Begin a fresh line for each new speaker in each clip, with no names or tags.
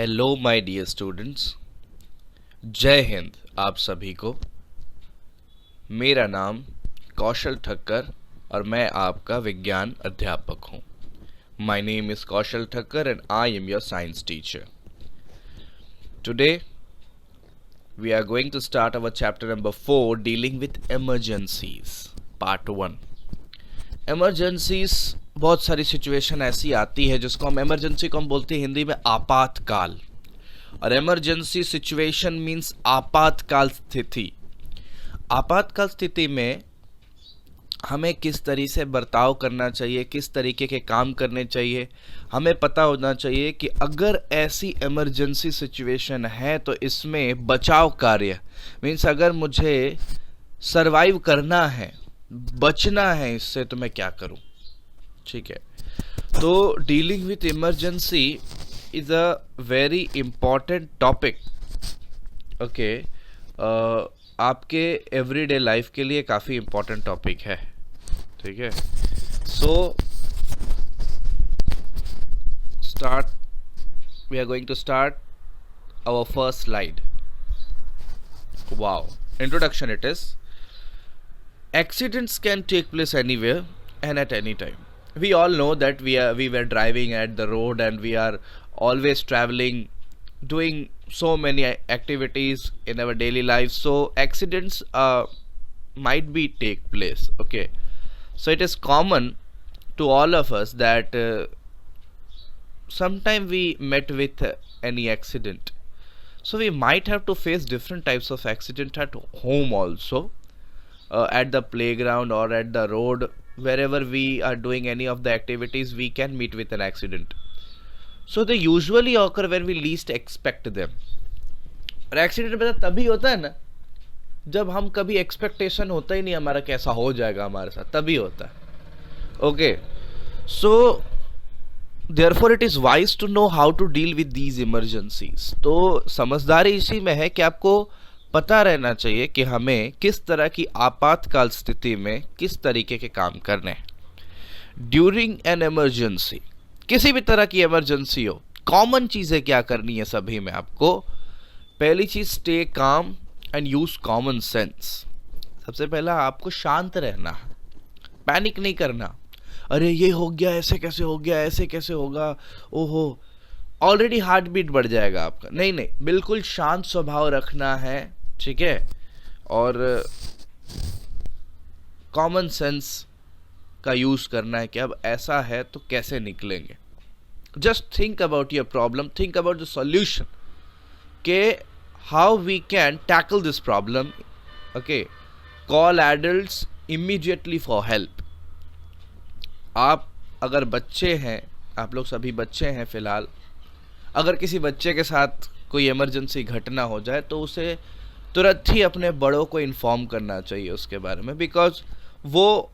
Hello my dear students, जय हिंद आप सभी को। मेरा नाम कौशल ठक्कर और मैं आपका विज्ञान अध्यापक हूँ। My name is Kaushal Thakkar and I am your science teacher. Today we are going to start our chapter number 4 dealing with emergencies part 1। Emergencies बहुत सारी सिचुएशन ऐसी आती है जिसको हम इमरजेंसी को हम बोलते हैं हिंदी में आपातकाल। और इमरजेंसी सिचुएशन मीन्स आपातकाल स्थिति। आपातकाल स्थिति में हमें किस तरीके से बर्ताव करना चाहिए, किस तरीके के काम करने चाहिए, हमें पता होना चाहिए कि अगर ऐसी इमरजेंसी सिचुएशन है तो इसमें बचाव कार्य मीन्स अगर मुझे सरवाइव करना है, बचना है इससे, तो मैं क्या करूं। ठीक है, तो dealing with emergency is a very important topic. Okay, आपके एवरीडे लाइफ के लिए काफ़ी इंपॉर्टेंट टॉपिक है। ठीक है, so start we are going to start our first slide. Wow, introduction it is accidents can take place anywhere and at any time. We all know that we were driving at the road and we are always traveling, doing so many activities in our daily life, so accidents might be take place. Okay, so it is common to all of us that sometime we met with any accident, so we might have to face different types of accident at home also, at the playground or at the road, wherever we are doing any of the activities, we can meet with an accident. So they usually occur when we least expect them. और accident में तभी होता है ना जब हम कभी expectation होता ही नहीं हमारा कैसा हो जाएगा हमारे साथ, तभी होता है। Okay, so therefore it is wise to know how to deal with these emergencies. तो समझदारी इसी में है कि आपको पता रहना चाहिए कि हमें किस तरह की आपातकाल स्थिति में किस तरीके के काम करने हैं। ड्यूरिंग एन इमरजेंसी, किसी भी तरह की इमरजेंसी हो, कॉमन चीज़ें क्या करनी है सभी में आपको। पहली चीज़, stay calm and use common sense. सबसे पहला आपको शांत रहना, पैनिक नहीं करना। अरे ये हो गया, ऐसे कैसे हो गया, ऐसे कैसे होगा, ओहो ऑलरेडी हार्ट बीट बढ़ जाएगा आपका। नहीं नहीं, बिल्कुल शांत स्वभाव रखना है। ठीक है, और कॉमन सेंस का यूज करना है कि अब ऐसा है तो कैसे निकलेंगे। Just think about your problem, think about the solution के how we can tackle this problem. Okay, call adults immediately for help. आप अगर बच्चे हैं, आप लोग सभी बच्चे हैं फिलहाल, अगर किसी बच्चे के साथ कोई इमरजेंसी घटना हो जाए तो उसे तुरंत ही अपने बड़ों को इन्फॉर्म करना चाहिए उसके बारे में, बिकॉज वो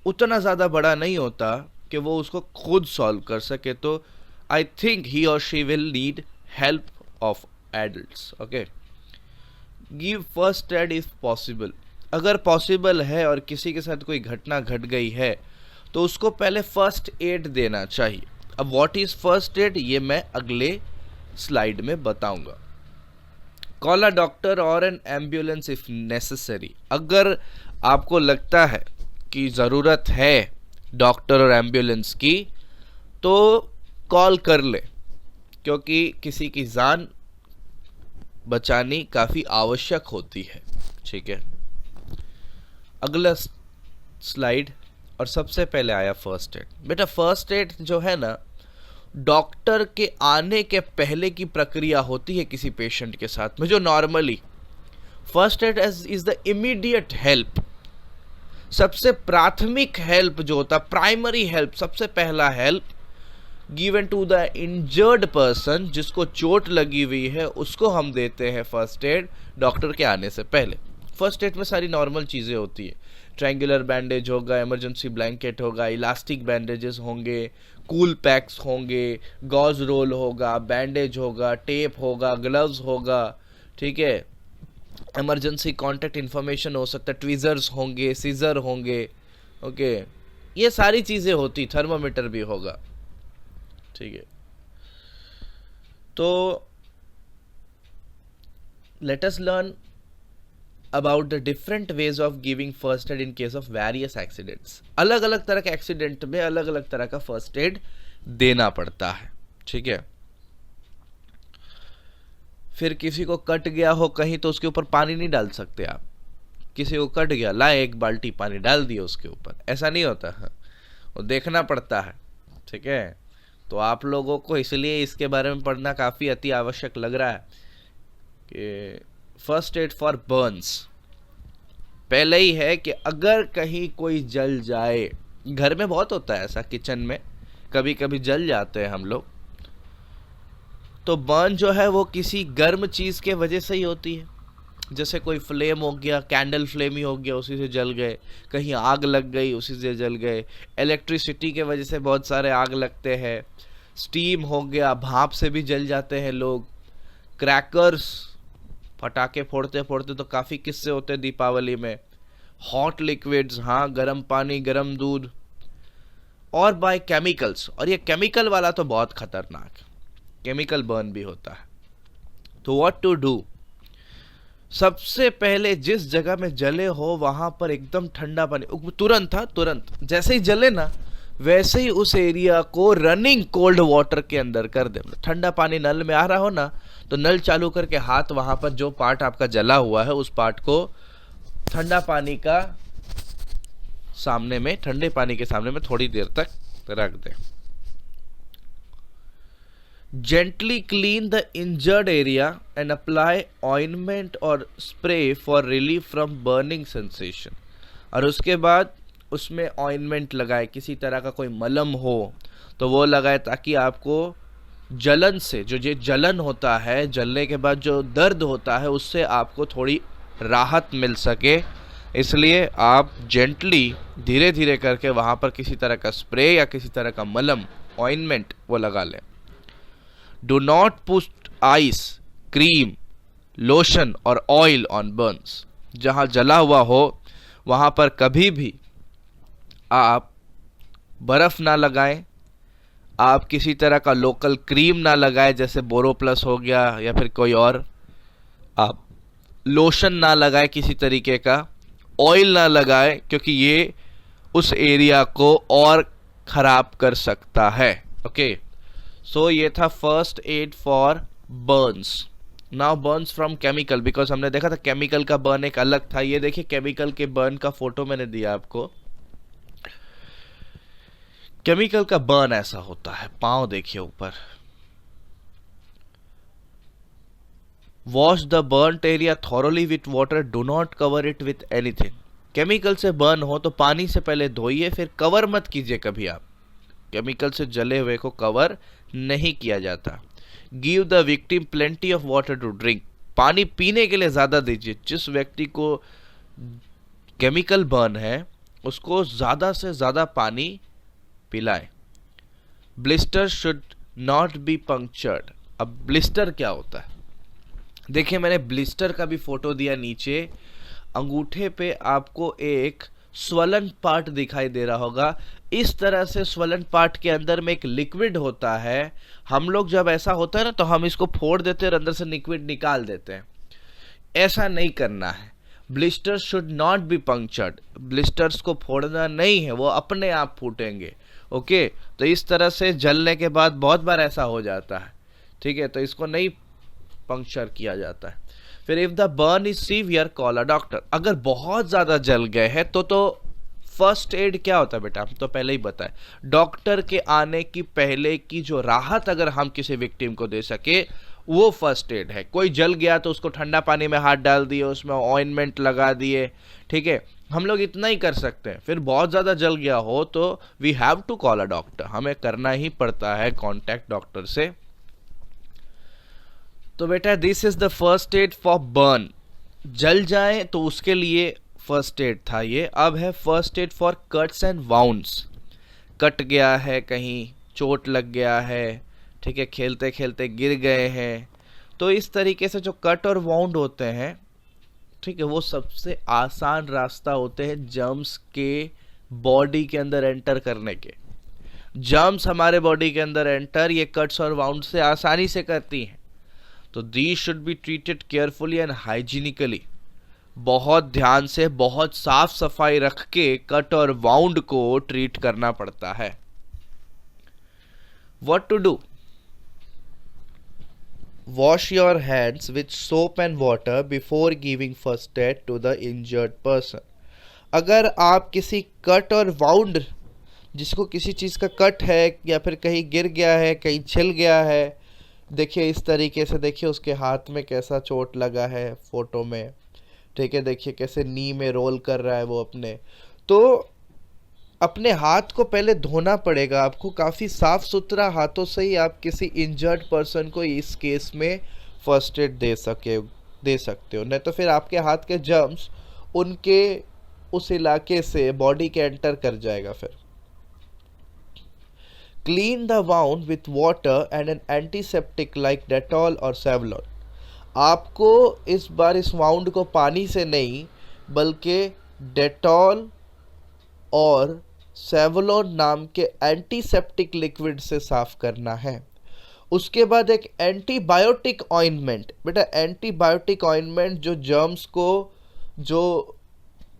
उतना ज़्यादा बड़ा नहीं होता कि वो उसको खुद सॉल्व कर सके। तो आई थिंक ही और she will need help of adults. Okay, give first aid if possible. अगर पॉसिबल है और किसी के साथ कोई घटना घट गई है तो उसको पहले फर्स्ट एड देना चाहिए। अब व्हाट इज फर्स्ट एड ये मैं अगले स्लाइड में बताऊंगा। कॉल अ डॉक्टर और एन एम्बुलेंस इफ नेसेसरी। अगर आपको लगता है कि ज़रूरत है डॉक्टर और एम्बुलेंस की तो कॉल कर ले, क्योंकि किसी की जान बचानी काफ़ी आवश्यक होती है। ठीक है, अगला स्लाइड, और सबसे पहले आया फर्स्ट एड। बेटा फर्स्ट एड जो है ना, डॉक्टर के आने के पहले की प्रक्रिया होती है किसी पेशेंट के साथ में, जो normally first aid is the immediate help. सबसे प्राथमिक हेल्प जो होता है, प्राइमरी हेल्प, सबसे पहला help given to the injured person, जिसको चोट लगी हुई है उसको हम देते हैं फर्स्ट एड डॉक्टर के आने से पहले। फर्स्ट एड में सारी नॉर्मल चीज़ें होती है, ट्रायंगुलर बैंडेज होगा, इमरजेंसी ब्लैंकेट होगा, इलास्टिक बैंडेजेस होंगे, कूल पैक्स होंगे, गॉज रोल होगा, बैंडेज होगा, टेप होगा, ग्लव्स होगा। ठीक है, इमरजेंसी कॉन्टैक्ट इन्फॉर्मेशन हो सकता है, ट्वीज़र्स होंगे, सीजर होंगे। ओके, ये सारी चीज़ें होती, थर्मामीटर भी होगा। ठीक है, तो let us learn about the different ways of giving first aid in case of various accidents. अलग अलग तरह के एक्सीडेंट में अलग अलग तरह का फर्स्ट एड देना पड़ता है, ठीक है। फिर किसी को कट गया हो कहीं तो उसके ऊपर पानी नहीं डाल सकते आप। किसी को कट गया, लाए एक बाल्टी पानी डाल दिए उसके ऊपर, ऐसा नहीं होता है, वो देखना पड़ता है, ठीक है। तो आप लोगों को इसलिए इसके बारे में पढ़ना काफ़ी अति आवश्यक लग रहा है कि फर्स्ट एड फॉर बर्न्स पहले ही है कि अगर कहीं कोई जल जाए, घर में बहुत होता है ऐसा, किचन में कभी कभी जल जाते हैं हम लोग, तो बर्न जो है वो किसी गर्म चीज़ के वजह से ही होती है। जैसे कोई फ्लेम हो गया, कैंडल फ्लेम ही हो गया, उसी से जल गए, कहीं आग लग गई उसी से जल गए, इलेक्ट्रिसिटी के वजह से बहुत सारे आग लगते हैं, स्टीम हो गया, भाप से भी जल जाते हैं लोग, क्रैकर्स पटाखे फोड़ते फोड़ते तो काफ़ी किस्से होते हैं दीपावली में, हॉट लिक्विड्स, हाँ गर्म पानी गर्म दूध, और बाय केमिकल्स। और ये केमिकल वाला तो बहुत खतरनाक है, केमिकल बर्न भी होता है। तो व्हाट टू डू, सबसे पहले जिस जगह में जले हो वहां पर एकदम ठंडा पानी, तुरंत जैसे ही जले ना वैसे ही उस एरिया को रनिंग कोल्ड वाटर के अंदर कर दे। ठंडा पानी नल में आ रहा हो ना तो नल चालू करके हाथ वहां पर जो पार्ट आपका जला हुआ है उस पार्ट को ठंडा पानी का सामने में, ठंडे पानी के सामने में थोड़ी देर तक रख दें। Gently clean the injured area and apply ointment और spray for relief from burning sensation। और उसके बाद उसमें ऑइंटमेंट लगाए, किसी तरह का कोई मलम हो तो वो लगाए ताकि आपको जलन से, जो ये जलन होता है, जलने के बाद जो दर्द होता है उससे आपको थोड़ी राहत मिल सके। इसलिए आप जेंटली धीरे धीरे करके वहाँ पर किसी तरह का स्प्रे या किसी तरह का मलम, ऑइंटमेंट वो लगा लें। Do not put ice, cream, lotion और ऑयल ऑन बर्न्स। जहाँ जला हुआ हो वहाँ पर कभी भी आप बर्फ़ ना लगाएं, आप किसी तरह का लोकल क्रीम ना लगाएं, जैसे बोरोप्लस हो गया या फिर कोई और, आप लोशन ना लगाएं किसी तरीके का, ऑयल ना लगाएं क्योंकि ये उस एरिया को और ख़राब कर सकता है। ओके, सो ये था first aid for Burns. Now Burns from chemical, because हमने देखा था केमिकल का बर्न एक अलग था। ये देखिए केमिकल के बर्न का फोटो मैंने दिया आपको। केमिकल का बर्न ऐसा होता है, पांव देखिए ऊपर। Wash the burnt area thoroughly with water, do not cover it with anything. Chemical से बर्न हो तो पानी से पहले धोइए, फिर कवर मत कीजिए कभी आप। केमिकल से जले हुए को कवर नहीं किया जाता। Give the victim plenty of water to drink, पानी पीने के लिए ज्यादा दीजिए। जिस व्यक्ति को केमिकल बर्न है उसको ज्यादा से ज्यादा पानी पिलाएं। Blister should not be punctured. अब ब्लिस्टर क्या होता है देखिए, मैंने ब्लिस्टर का भी फोटो दिया नीचे। अंगूठे पे आपको एक स्वलन पार्ट दिखाई दे रहा होगा। इस तरह से स्वलन पार्ट के अंदर में एक लिक्विड होता है। हम लोग जब ऐसा होता है ना तो हम इसको फोड़ देते हैं और अंदर से लिक्विड निकाल देते हैं। ऐसा नहीं करना है। Blisters should not be punctured. Blisters को फोड़ना नहीं है, वो अपने आप फूटेंगे। ओके, तो इस तरह से जलने के बाद बहुत बार ऐसा हो जाता है, ठीक है, तो इसको नहीं पंक्चर किया जाता है। फिर if the burn is severe call a doctor. अगर बहुत ज्यादा जल गए हैं तो फर्स्ट एड क्या होता है बेटा, हम तो पहले ही बताए। डॉक्टर के आने की पहले की जो राहत अगर हम किसी विक्टिम को दे सके वो फर्स्ट एड है। कोई जल गया तो उसको ठंडा पानी में हाथ डाल दिए, उसमें ऑइंटमेंट लगा दिए, ठीक है, हम लोग इतना ही कर सकते हैं। फिर बहुत ज़्यादा जल गया हो तो we have to call a doctor, हमें करना ही पड़ता है कांटेक्ट डॉक्टर से। तो बेटा this is the first aid for burn. जल जाए तो उसके लिए फर्स्ट एड था ये। अब है first aid for cuts and wounds. Cut गया है, कहीं चोट लग गया है, ठीक है, खेलते खेलते गिर गए हैं, तो इस तरीके से जो कट और वाउंड होते हैं, ठीक है, वो सबसे आसान रास्ता होते हैं जर्म्स के बॉडी के अंदर एंटर करने के। जर्म्स हमारे बॉडी के अंदर एंटर ये कट्स और वाउंड से आसानी से करती हैं। तो these should be treated carefully and hygienically. बहुत ध्यान से, बहुत साफ सफाई रख के कट और वाउंड को ट्रीट करना पड़ता है. What to do? Wash your hands with soap and water before giving first aid to the injured person. अगर आप किसी कट और वाउंड, जिसको किसी चीज़ का कट है या फिर कहीं गिर गया है, कहीं छिल गया है, देखिए इस तरीके से, देखिए उसके हाथ में कैसा चोट लगा है फोटो में, ठीक है, देखिए कैसे नी में रोल कर रहा है वो अपने. तो अपने हाथ को पहले धोना पड़ेगा आपको, काफ़ी साफ सुथरा हाथों से ही आप किसी इंजर्ड पर्सन को इस केस में फर्स्ट एड दे सकते हो. नहीं तो फिर आपके हाथ के जर्म्स उनके उस इलाके से बॉडी के एंटर कर जाएगा. फिर clean the wound with water and N antiseptic like Dettol और सेवलॉन. आपको इस बार इस वाउंड को पानी से नहीं बल्कि डेटॉल और सेवलॉन नाम के एंटीसेप्टिक लिक्विड से साफ करना है. उसके बाद एक एंटीबायोटिक ऑइंटमेंट. बेटा एंटीबायोटिक ऑइंटमेंट जो जर्म्स को, जो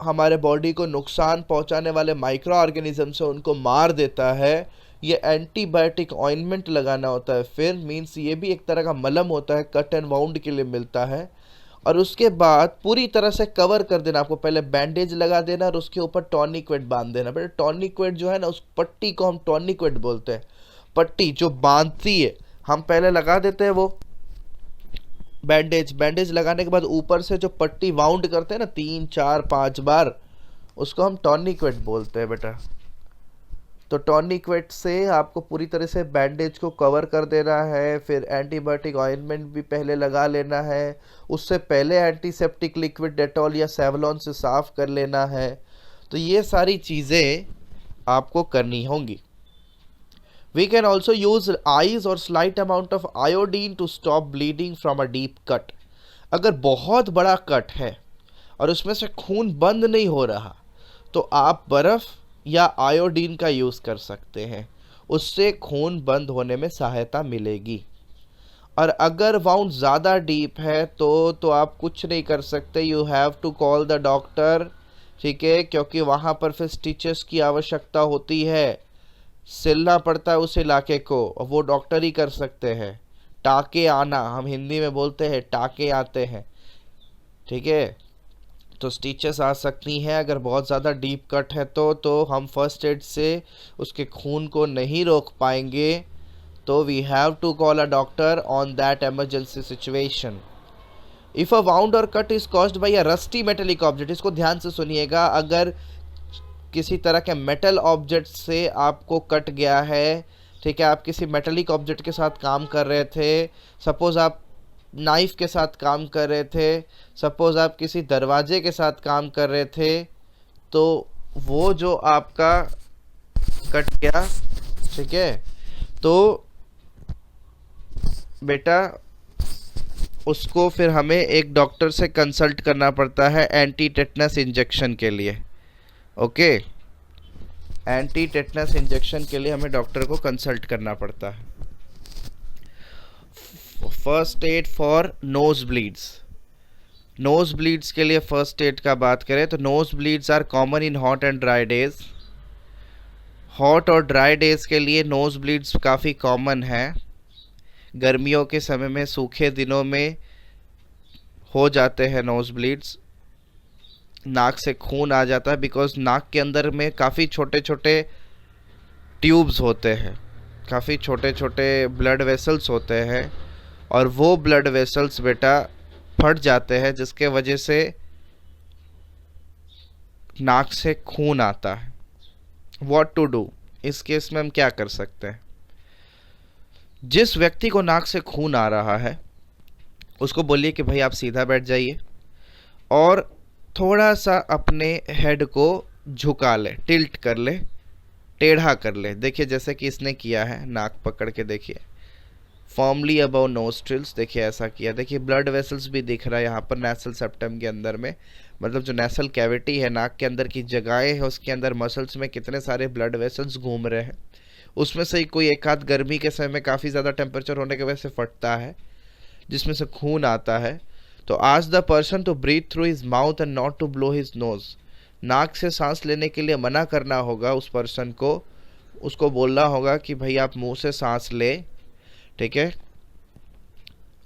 हमारे बॉडी को नुकसान पहुंचाने वाले माइक्रो ऑर्गेनिज्म्स है उनको मार देता है, ये एंटीबायोटिक ऑइंटमेंट लगाना होता है. फिर मीन्स ये भी एक तरह का मलम होता है, कट एंड वाउंड के लिए मिलता है. और उसके बाद पूरी तरह से कवर कर देना. आपको पहले बैंडेज लगा देना और उसके ऊपर टॉर्निक्वेट बांध देना. बट टॉर्निक्वेट जो है ना, उस पट्टी को हम टॉर्निक्वेट बोलते हैं. पट्टी जो बांधती है, हम पहले लगा देते हैं वो बैंडेज लगाने के बाद ऊपर से जो पट्टी वाउंड करते हैं ना 3 4 5 बार, उसको हम टॉर्निक्वेट बोलते हैं बेटा. तो टॉर्निक्वेट से आपको पूरी तरह से बैंडेज को कवर कर देना है. फिर एंटीबायोटिक ऑइंटमेंट भी पहले लगा लेना है. उससे पहले एंटीसेप्टिक लिक्विड डेटॉल या सेवलॉन से साफ कर लेना है. तो ये सारी चीज़ें आपको करनी होंगी. We can also use ice और slight amount of iodine to stop bleeding from a deep cut. अगर बहुत बड़ा कट है और उसमें से खून बंद नहीं हो रहा तो आप बर्फ़ या आयोडीन का यूज़ कर सकते हैं. उससे खून बंद होने में सहायता मिलेगी. और अगर वाउंड ज़्यादा डीप है तो आप कुछ नहीं कर सकते. You have to call the doctor, ठीक है, क्योंकि वहाँ पर फिर स्टिचेस की आवश्यकता होती है. सिलना पड़ता है उस इलाके को, और वो डॉक्टर ही कर सकते हैं. टाँके आना, हम हिंदी में बोलते हैं टाँके आते हैं, ठीक है. तो स्टिचेस आ सकती हैं अगर बहुत ज़्यादा डीप कट है तो हम फर्स्ट एड से उसके खून को नहीं रोक पाएंगे. तो we have to call a doctor on that emergency situation. If a wound और cut is caused by a rusty metallic object, इसको ध्यान से सुनिएगा. अगर किसी तरह के मेटल ऑब्जेक्ट से आपको कट गया है, ठीक है, आप किसी मेटेलिक ऑब्जेक्ट के साथ काम कर रहे थे, सपोज़ आप नाइफ के साथ काम कर रहे थे, सपोज़ आप किसी दरवाजे के साथ काम कर रहे थे, तो वो जो आपका कट गया, ठीक है, तो बेटा उसको फिर हमें एक डॉक्टर से कंसल्ट करना पड़ता है एंटी टेटनस इंजेक्शन के लिए. ओके, एंटी टेटनस इंजेक्शन के लिए हमें डॉक्टर को कंसल्ट करना पड़ता है. First aid for nose bleeds. Nose bleeds के लिए फर्स्ट एड का बात करें तो nose bleeds are common in hot and dry days. Hot और ड्राई डेज के लिए नोज ब्लीड्स काफ़ी कॉमन है. गर्मियों के समय में, सूखे दिनों में हो जाते हैं नोज ब्लीड्स. नाक से खून आ जाता है बिकॉज नाक के अंदर में काफ़ी छोटे छोटे ट्यूब्स होते हैं, काफ़ी छोटे छोटे ब्लड वेसल्स होते हैं, और वो ब्लड वेसल्स बेटा फट जाते हैं जिसके वजह से नाक से खून आता है. What to do? इस केस में हम क्या कर सकते हैं? जिस व्यक्ति को नाक से खून आ रहा है उसको बोलिए कि भाई आप सीधा बैठ जाइए और थोड़ा सा अपने हेड को झुका ले, टिल्ट कर ले, टेढ़ा कर ले. देखिए जैसे कि इसने किया है, नाक पकड़ के देखिए, फॉर्मली अबव नोस्ट्रिल्स, देखिए ऐसा किया. देखिए ब्लड वेसल्स भी दिख रहा है यहाँ पर नेसल सेप्टम के अंदर में, मतलब जो नेसल कैविटी है, नाक के अंदर की जगहें है, उसके अंदर मसल्स में कितने सारे ब्लड वेसल्स घूम रहे हैं. उसमें से कोई एक आध गर्मी के समय में काफ़ी ज़्यादा टेम्परेचर होने की वजह से फटता है, जिसमें से खून आता है, तो ask the person to breathe through his mouth and not to blow his nose. नाक से सांस लेने के लिए मना करना होगा उस पर्सन को, उसको बोलना होगा कि भाई आप मुंह से सांस ले, ठीक है।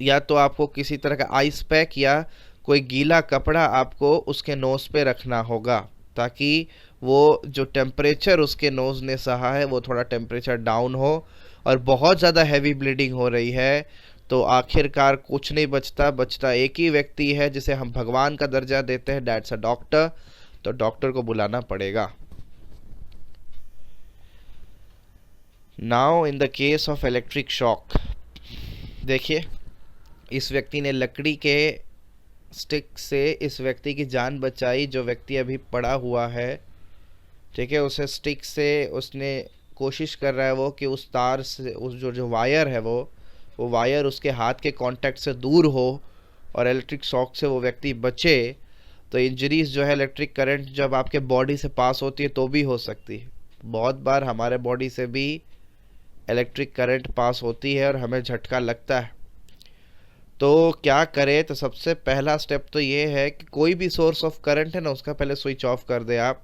या तो आपको किसी तरह का आइस पैक या कोई गीला कपड़ा आपको उसके नोज पे रखना होगा, ताकि वो जो टेम्परेचर उसके नोज ने सहा है वो थोड़ा टेम्परेचर डाउन हो। और बहुत ज़्यादा हैवी ब्लीडिंग हो रही है तो आखिरकार कुछ नहीं बचता एक ही व्यक्ति है जिसे हम भगवान का दर्जा देते हैं, दैट्स अ डॉक्टर। तो डॉक्टर को बुलाना पड़ेगा। Now in the case of electric shock, देखिए इस व्यक्ति ने लकड़ी के स्टिक से इस व्यक्ति की जान बचाई। जो व्यक्ति अभी पड़ा हुआ है, ठीक है, उसे स्टिक से उसने कोशिश कर रहा है वो कि उस तार से उस जो वायर है वो वायर उसके हाथ के कांटेक्ट से दूर हो और इलेक्ट्रिक शॉक से वो व्यक्ति बचे। तो इंजरीज जो है इलेक्ट्रिक करंट जब आपके बॉडी से पास होती है तो भी हो सकती है। बहुत बार हमारे बॉडी से भी इलेक्ट्रिक करंट पास होती है और हमें झटका लगता है। तो क्या करें? तो सबसे पहला स्टेप तो ये है कि कोई भी सोर्स ऑफ करंट है ना, उसका पहले स्विच ऑफ कर दे आप।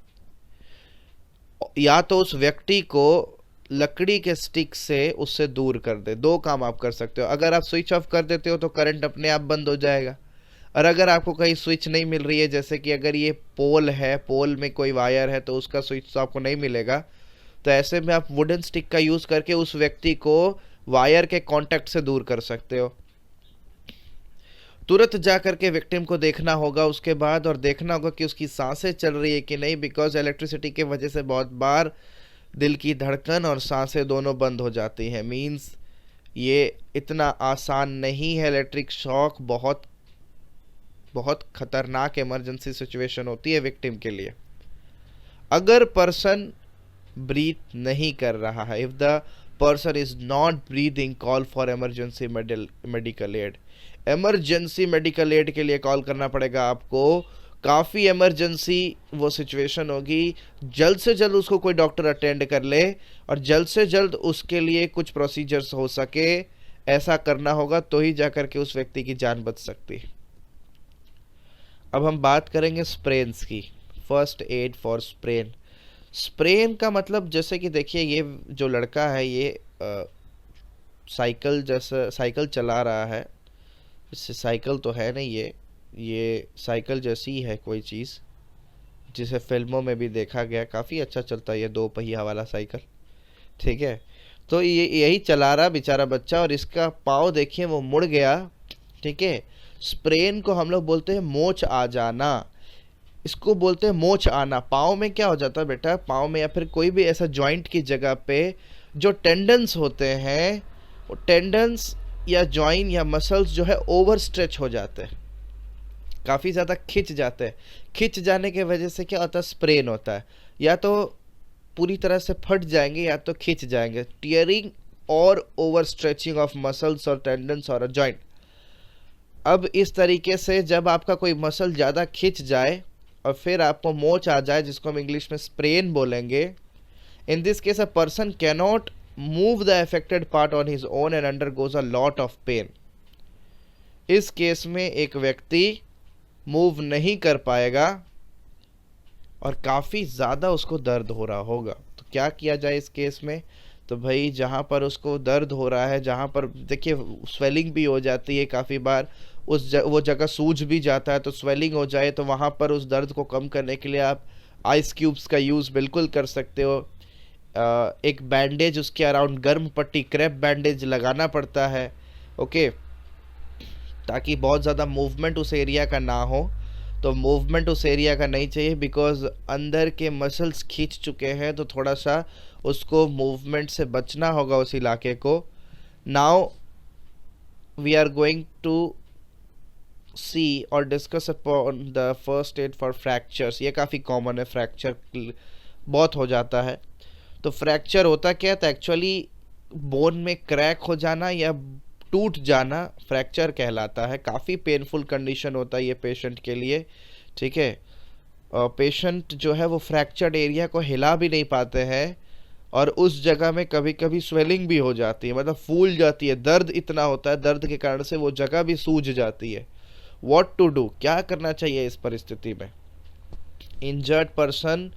या तो उस व्यक्ति को लकड़ी के स्टिक से उससे दूर कर दे। दो काम आप कर सकते हो। अगर आप स्विच ऑफ कर देते हो तो करंट अपने आप बंद हो जाएगा, और अगर आपको कहीं स्विच नहीं मिल रही है, जैसे कि अगर ये पोल है, पोल में कोई वायर है तो उसका स्विच तो आपको नहीं मिलेगा, तो ऐसे में आप वुडन स्टिक का यूज़ करके उस व्यक्ति को वायर के कांटेक्ट से दूर कर सकते हो। तुरंत जा करके विक्टिम को देखना होगा उसके बाद, और देखना होगा कि उसकी सांसें चल रही है कि नहीं, बिकॉज इलेक्ट्रिसिटी की वजह से बहुत बार दिल की धड़कन और सांसें दोनों बंद हो जाती हैं। मींस ये इतना आसान नहीं है इलेक्ट्रिक शॉक, बहुत बहुत खतरनाक इमरजेंसी सिचुएशन होती है विक्टिम के लिए। अगर पर्सन ब्रीथ नहीं कर रहा है, if the person is not breathing, call for emergency medical aid. Emergency medical aid के लिए कॉल करना पड़ेगा आपको। काफ़ी इमरजेंसी वो सिचुएशन होगी, जल्द से जल्द उसको कोई डॉक्टर अटेंड कर ले और जल्द से जल्द उसके लिए कुछ प्रोसीजर्स हो सके, ऐसा करना होगा तो ही जाकर के उस व्यक्ति की जान बच सकती है। अब हम बात करेंगे स्प्रेन्स की। First aid for sprain. Sprain का मतलब, जैसे कि देखिए ये जो लड़का है ये साइकिल चला रहा है। इससे साइकिल तो है नहीं, ये साइकिल जैसी ही है कोई चीज़, जिसे फिल्मों में भी देखा गया, काफ़ी अच्छा चलता है ये 2 पहिया वाला साइकिल, ठीक है। तो ये यही चला रहा बेचारा बच्चा, और इसका पाँव देखिए वो मुड़ गया, ठीक है। स्प्रेन को हम लोग बोलते हैं मोच आ जाना, इसको बोलते हैं मोच आना। पाँव में क्या हो जाता है बेटा, पाँव में या फिर कोई भी ऐसा जॉइंट की जगह पे जो टेंडन्स होते हैं, वो टेंडन्स या जॉइन या मसल्स जो है ओवर स्ट्रेच हो जाते हैं, काफ़ी ज़्यादा खिंच जाते हैं। खिंच जाने के वजह से क्या होता है, स्प्रेन होता है। या तो पूरी तरह से फट जाएंगे या तो खिंच जाएंगे, टियरिंग और ओवर स्ट्रेचिंग ऑफ मसल्स और टेंडन्स और जॉइंट। अब इस तरीके से जब आपका कोई मसल ज़्यादा खिंच जाए और फिर आपको मोच आ जाए, जिसको हम इंग्लिश में स्प्रेन बोलेंगे, in this case a person cannot move the affected part on his own and undergoes a lot of pain. इस केस में एक व्यक्ति मूव नहीं कर पाएगा और काफ़ी ज़्यादा उसको दर्द हो रहा होगा। तो क्या किया जाए इस केस में? तो भाई जहाँ पर उसको दर्द हो रहा है, जहाँ पर देखिए स्वेलिंग भी हो जाती है काफ़ी बार, वो जगह सूज भी जाता है, तो स्वेलिंग हो जाए तो वहाँ पर उस दर्द को कम करने के लिए आप आइस क्यूब्स का यूज़ बिल्कुल कर सकते हो। एक बैंडेज उसके अराउंड, गर्म पट्टी, क्रैप बैंडेज लगाना पड़ता है, ओके, ताकि बहुत ज़्यादा मूवमेंट उस एरिया का ना हो। तो मूवमेंट उस एरिया का नहीं चाहिए बिकॉज अंदर के मसल्स खींच चुके हैं, तो थोड़ा सा उसको मूवमेंट से बचना होगा उस इलाके को। Now we are going to see और discuss upon the first aid for fractures. ये काफ़ी कॉमन है, फ्रैक्चर बहुत हो जाता है। तो फ्रैक्चर होता क्या है, तो एक्चुअली बोन में क्रैक हो जाना या टूट जाना फ्रैक्चर कहलाता है। काफ़ी पेनफुल कंडीशन होता है ये पेशेंट के लिए, ठीक है। पेशेंट जो है वो फ्रैक्चर्ड एरिया को हिला भी नहीं पाते हैं, और उस जगह में कभी कभी स्वेलिंग भी हो जाती है, मतलब फूल जाती है, दर्द इतना होता है, दर्द के कारण से वो जगह भी सूज जाती है। वॉट टू डू, क्या करना चाहिए इस परिस्थिति में? इंजर्ड पर्सन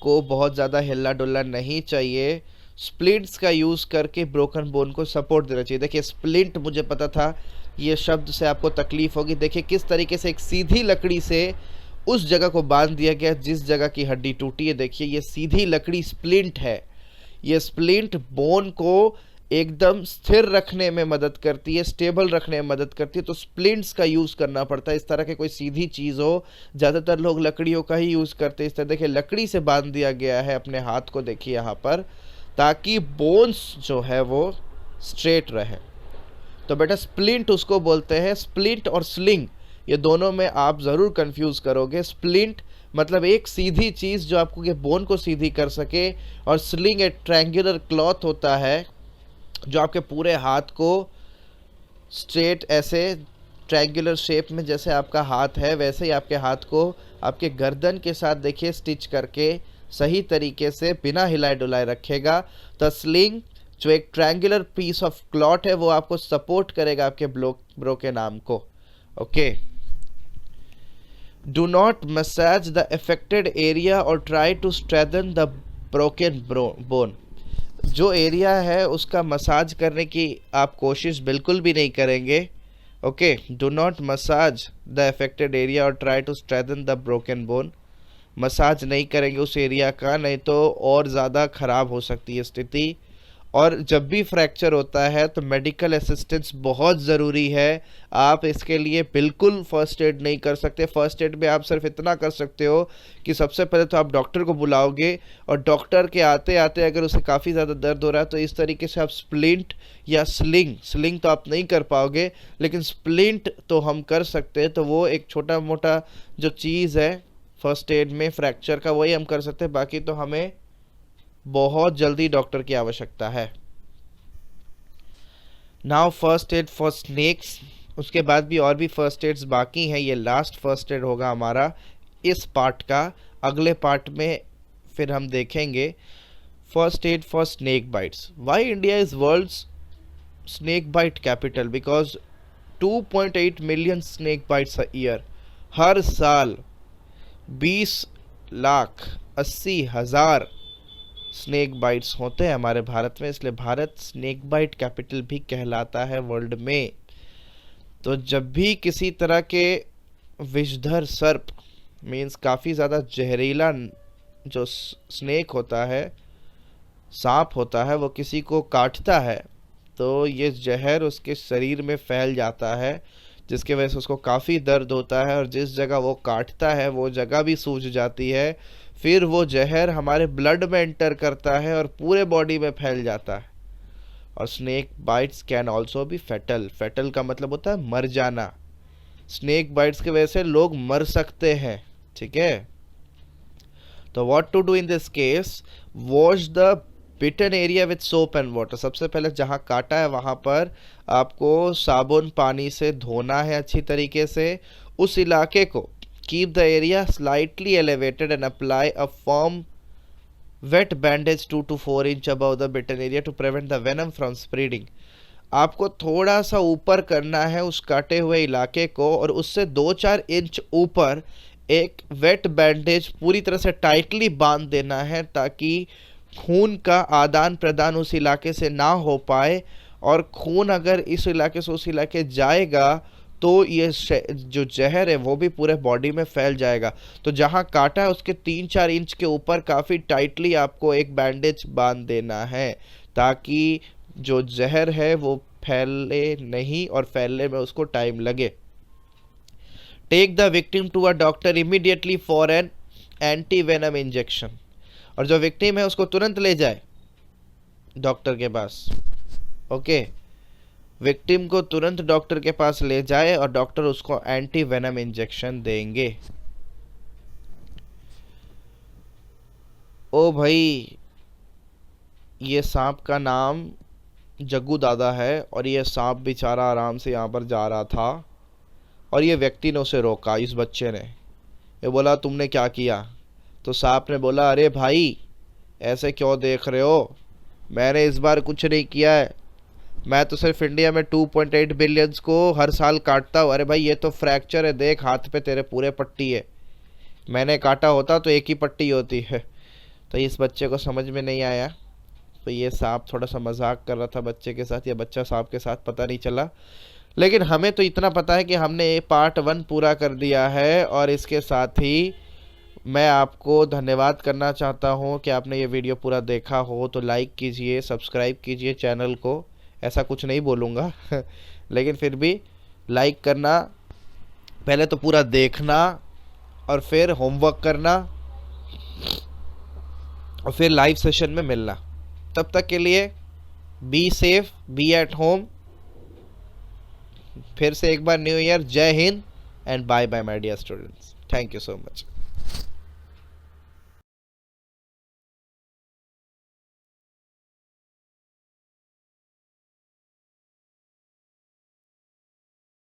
को बहुत ज़्यादा हिलना डुलना नहीं चाहिए। स्प्लिंट्स का यूज़ करके ब्रोकन बोन को सपोर्ट देना चाहिए। देखिए स्प्लिंट, मुझे पता था ये शब्द से आपको तकलीफ होगी। देखिए किस तरीके से एक सीधी लकड़ी से उस जगह को बांध दिया गया जिस जगह की हड्डी टूटी है। देखिए ये सीधी लकड़ी स्प्लिंट है। ये स्प्लिंट बोन को एकदम स्थिर रखने में मदद करती है, स्टेबल रखने में मदद करती है। तो स्प्लिंट्स का यूज़ करना पड़ता है। इस तरह के कोई सीधी चीज़ हो, ज़्यादातर लोग लकड़ियों का ही यूज़ करते हैं। इस तरह देखिए लकड़ी से बांध दिया गया है अपने हाथ को, देखिए यहाँ पर, ताकि बोन्स जो है वो स्ट्रेट रहे। तो बेटा स्प्लिंट उसको बोलते हैं। स्प्लिंट और स्लिंग ये दोनों में आप ज़रूर कंफ्यूज करोगे। स्प्लिंट मतलब एक सीधी चीज़ जो आपको ये बोन को सीधी कर सके, और स्लिंग एक ट्रायंगुलर क्लॉथ होता है जो आपके पूरे हाथ को स्ट्रेट ऐसे ट्रायंगुलर शेप में, जैसे आपका हाथ है वैसे ही आपके हाथ को आपके गर्दन के साथ देखिए स्टिच करके सही तरीके से बिना हिलाए डुलाए रखेगा। तो स्लिंग जो एक ट्रायंगुलर पीस ऑफ क्लॉथ है वो आपको सपोर्ट करेगा आपके ब्रोकन आर्म को। Okay, do not massage the affected area और try to strengthen the broken bone. जो एरिया है उसका मसाज करने की आप कोशिश बिल्कुल भी नहीं करेंगे। Okay, do not massage the affected area और try to strengthen the broken bone. Massage नहीं करेंगे उस एरिया का, नहीं तो और ज़्यादा ख़राब हो सकती है स्थिति। और जब भी फ्रैक्चर होता है तो मेडिकल असिस्टेंस बहुत ज़रूरी है। आप इसके लिए बिल्कुल फ़र्स्ट एड नहीं कर सकते। फ़र्स्ट एड में आप सिर्फ इतना कर सकते हो कि सबसे पहले तो आप डॉक्टर को बुलाओगे, और डॉक्टर के आते आते अगर उसे काफ़ी ज़्यादा दर्द हो रहा है तो इस तरीके से आप स्प्लिंट या स्लिंग तो आप नहीं कर पाओगे, लेकिन स्प्लिंट तो हम कर सकते हैं। तो वो एक छोटा मोटा जो चीज़ है फर्स्ट एड में फ्रैक्चर का, वही हम कर सकते हैं। बाकी तो हमें बहुत जल्दी डॉक्टर की आवश्यकता है। Now first aid for snakes. उसके बाद भी और भी फर्स्ट एड्स बाकी हैं। ये लास्ट फर्स्ट एड होगा हमारा इस पार्ट का। अगले पार्ट में फिर हम देखेंगे first aid for snake bites. Why India is world's snake bite capital? Because 2.8 million snake bites a year. हर साल 20,80,000 स्नेक बाइट्स होते हैं हमारे भारत में, इसलिए भारत स्नेक बाइट कैपिटल भी कहलाता है वर्ल्ड में। तो जब भी किसी तरह के विषधर सर्प, मीन्स काफ़ी ज़्यादा जहरीला जो स्नेक होता है, सांप होता है, वो किसी को काटता है तो ये जहर उसके शरीर में फैल जाता है, जिसके वजह से उसको काफ़ी दर्द होता है, और जिस जगह वो काटता है वो जगह भी सूज जाती है। फिर वो जहर हमारे ब्लड में एंटर करता है और पूरे बॉडी में फैल जाता है। और snake bites can also be fatal. Fatal का मतलब होता है मर जाना। स्नेक बाइट्स की वजह से लोग मर सकते हैं। ठीक है, तो what to do in this case? Wash the bitten area with soap and water. सबसे पहले जहाँ काटा है वहाँ पर आपको साबुन पानी से धोना है अच्छी तरीके से उस इलाके को। Keep the area slightly elevated and apply a firm wet bandage 2 to 4 inch above the bitten area to prevent the venom from spreading. आपको थोड़ा सा ऊपर करना है उस काटे हुए इलाके को, और उससे 2-4 इंच ऊपर एक वेट बैंडेज पूरी तरह से टाइटली बांध देना है, ताकि खून का आदान प्रदान उस इलाके से ना हो पाए। और खून अगर इस इलाके से उस इलाके जाएगा तो ये जो जहर है वो भी पूरे बॉडी में फैल जाएगा। तो जहाँ काटा है उसके 3-4 इंच के ऊपर काफ़ी टाइटली आपको एक बैंडेज बांध देना है, ताकि जो जहर है वो फैले नहीं और फैलने में उसको टाइम लगे। Take the victim to a doctor immediately for an anti venom injection. और जो विक्टिम है उसको तुरंत ले जाए डॉक्टर के पास। ओके, विक्टिम को तुरंत डॉक्टर के पास ले जाए और डॉक्टर उसको एंटी वेनम इंजेक्शन देंगे। ओ भाई, ये सांप का नाम जग्गू दादा है, और ये सांप बेचारा आराम से यहाँ पर जा रहा था, और ये व्यक्ति ने उसे रोका। इस बच्चे ने ये बोला तुमने क्या किया? तो सांप ने बोला अरे भाई, ऐसे क्यों देख रहे हो? मैंने इस बार कुछ नहीं किया है, मैं तो सिर्फ इंडिया में 2.8 बिलियंस को हर साल काटता हूँ। अरे भाई ये तो फ्रैक्चर है, देख हाथ पे तेरे पूरे पट्टी है, मैंने काटा होता तो एक ही पट्टी होती है। तो इस बच्चे को समझ में नहीं आया, तो ये सांप थोड़ा सा मजाक कर रहा था बच्चे के साथ, या बच्चा सांप के साथ, पता नहीं चला। लेकिन हमें तो इतना पता है कि हमने ये पार्ट 1 पूरा कर दिया है। और इसके साथ ही मैं आपको धन्यवाद करना चाहता हूँ कि आपने ये वीडियो पूरा देखा हो। तो लाइक कीजिए, सब्सक्राइब कीजिए चैनल को, ऐसा कुछ नहीं बोलूँगा लेकिन फिर भी लाइक करना, पहले तो पूरा देखना और फिर होमवर्क करना और फिर लाइव सेशन में मिलना। तब तक के लिए be safe, be at home. फिर से एक बार new year, Jai Hind and bye bye my dear students. Thank you so much.